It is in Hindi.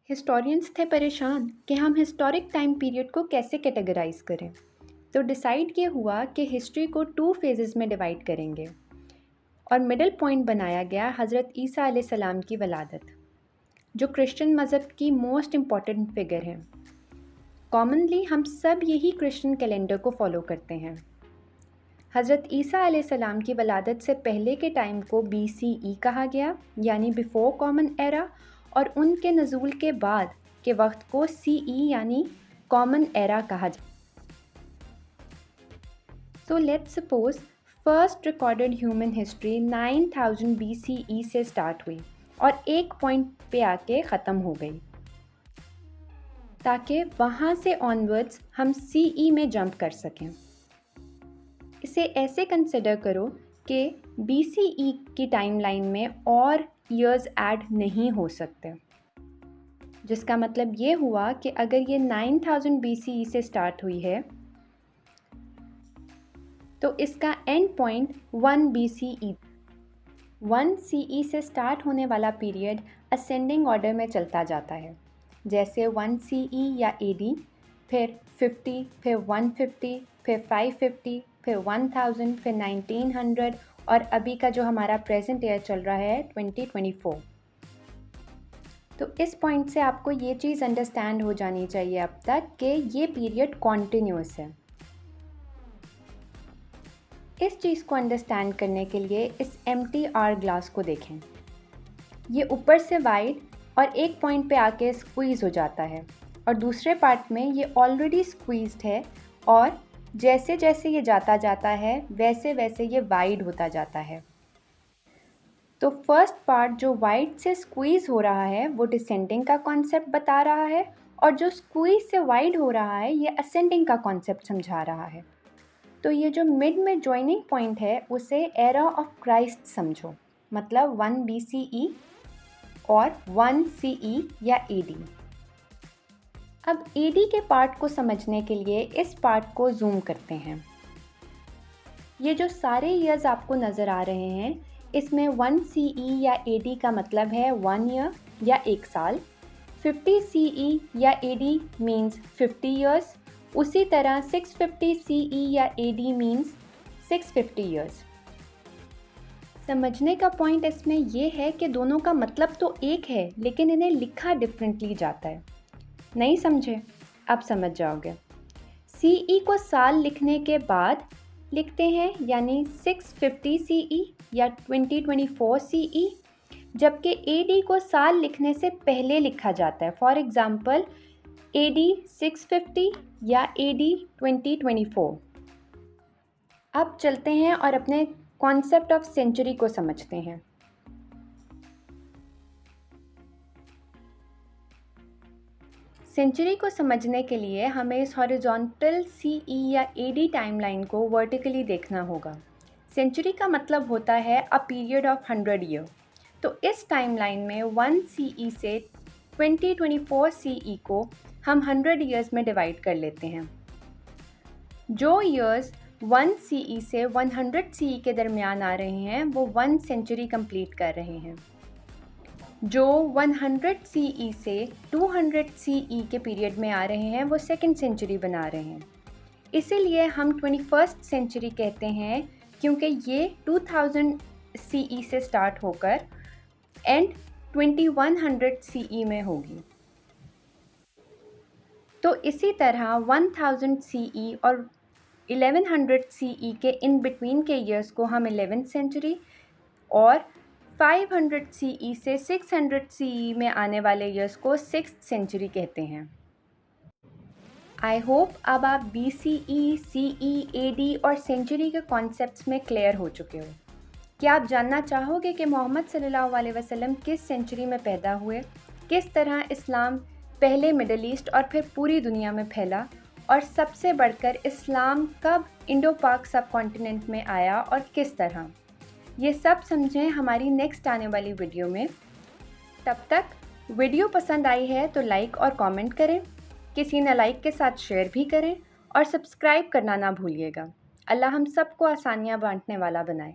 हिस्टोरियंस थे परेशान कि हम हिस्टोरिक टाइम पीरियड को कैसे कैटेगराइज करें। तो डिसाइड ये हुआ कि हिस्ट्री को 2 फेजेस में डिवाइड करेंगे और मिडिल पॉइंट बनाया गया हज़रत ईसा अलैहिस्सलाम की वलादत, जो क्रिश्चियन मज़हब की मोस्ट इम्पॉर्टेंट फिगर है। कॉमनली हम सब यही क्रिश्चियन कैलेंडर को फॉलो करते हैं। हज़रत ईसा अलैहिस्सलाम की वलादत से पहले के टाइम को BCE कहा गया, यानी बिफोर कॉमन एरा, और उनके नज़ूल के बाद के वक्त को CE यानी कॉमन एरा कहा जाता। So let's suppose first recorded human history 9000 BCE से स्टार्ट हुई और एक पॉइंट पे आके ख़त्म हो गई, ताकि वहाँ से ऑनवर्ड्स हम CE में जंप कर सकें। इसे ऐसे कंसिडर करो कि BCE की टाइमलाइन में और ईयर्स ऐड नहीं हो सकते, जिसका मतलब ये हुआ कि अगर ये 9000 BCE से स्टार्ट हुई है तो इसका एंड पॉइंट 1 BCE। 1 CE से स्टार्ट होने वाला पीरियड असेंडिंग ऑर्डर में चलता जाता है, जैसे 1 CE या AD, फिर 50, फिर 150, फिर 550, फिर 1000, फिर 1900 और अभी का जो हमारा प्रेजेंट ईयर चल रहा है 2024। तो इस पॉइंट से आपको ये चीज़ अंडरस्टैंड हो जानी चाहिए अब तक कि ये पीरियड कॉन्टिन्यूस है। इस चीज़ को अंडरस्टैंड करने के लिए इस एम्प्टी आवर ग्लास को देखें। ये ऊपर से वाइड और एक पॉइंट पे आके स्क्वीज़ हो जाता है और दूसरे पार्ट में ये ऑलरेडी स्क्वीज्ड है, और जैसे जैसे ये जाता है वैसे वैसे ये वाइड होता जाता है। तो फर्स्ट पार्ट जो वाइड से स्क्वीज़ हो रहा है वो डिसेंडिंग का कॉन्सेप्ट बता रहा है, और जो स्क्वीज़ से वाइड हो रहा है ये असेंडिंग का कॉन्सेप्ट समझा रहा है। तो ये जो मिड में जॉइनिंग पॉइंट है उसे एरा ऑफ क्राइस्ट समझो, मतलब 1 BCE और 1 CE या AD। अब AD के पार्ट को समझने के लिए इस पार्ट को जूम करते हैं। ये जो सारे ईयर्स आपको नज़र आ रहे हैं, इसमें 1 CE या AD का मतलब है 1 ईयर या 1 साल। 50 CE या AD मीन्स 50 ईयर्स। उसी तरह 650 CE या AD मीन्स 650 ईयर्स। समझने का पॉइंट इसमें यह है कि दोनों का मतलब तो एक है, लेकिन इन्हें लिखा डिफरेंटली जाता है। नहीं समझे? अब समझ जाओगे। CE को साल लिखने के बाद लिखते हैं, यानी 650 CE या 2024 CE, जबकि AD को साल लिखने से पहले लिखा जाता है। फॉर एग्ज़ाम्पल AD 650 या AD 2024। अब चलते हैं और अपने कॉन्सेप्ट ऑफ सेंचुरी को समझते हैं। सेंचुरी को समझने के लिए हमें इस हॉरिजॉन्टल CE या AD टाइमलाइन को वर्टिकली देखना होगा। सेंचुरी का मतलब होता है अ पीरियड ऑफ 100 ईयर। तो इस टाइमलाइन में 1 CE से 2024 CE को हम 100 ईयर्स में डिवाइड कर लेते हैं। जो ईयर्स 1 CE से 100 CE के दरमियान आ रहे हैं वो 1 सेंचुरी कंप्लीट कर रहे हैं। जो 100 CE से 200 CE के पीरियड में आ रहे हैं वो सेकेंड सेंचुरी बना रहे हैं। इसीलिए हम 21st सेंचुरी कहते हैं, क्योंकि ये 2000 CE से स्टार्ट होकर एंड 2100 CE में होगी। तो इसी तरह 1000 CE और 1100 CE के इन बिटवीन के ईयर्स को हम 11th सेंचुरी, और 500 CE से 600 CE में आने वाले ईयर्स को 6th सेंचुरी कहते हैं। आई होप अब आप BCE, CE, AD और सेंचुरी के कॉन्सेप्ट्स में क्लियर हो चुके हो। क्या आप जानना चाहोगे कि मोहम्मद सल्लल्लाहु अलैहि वसल्लम किस सेंचुरी में पैदा हुए, किस तरह इस्लाम पहले मिडल ईस्ट और फिर पूरी दुनिया में फैला, और सबसे बढ़कर इस्लाम कब इंडो पाक सब कॉन्टिनेंट में आया और किस तरह? ये सब समझें हमारी नेक्स्ट आने वाली वीडियो में। तब तक वीडियो पसंद आई है तो लाइक और कमेंट करें, किसी नालायक के साथ शेयर भी करें, और सब्सक्राइब करना ना भूलिएगा। अल्लाह हम सबको आसानियाँ बांटने वाला बनाए।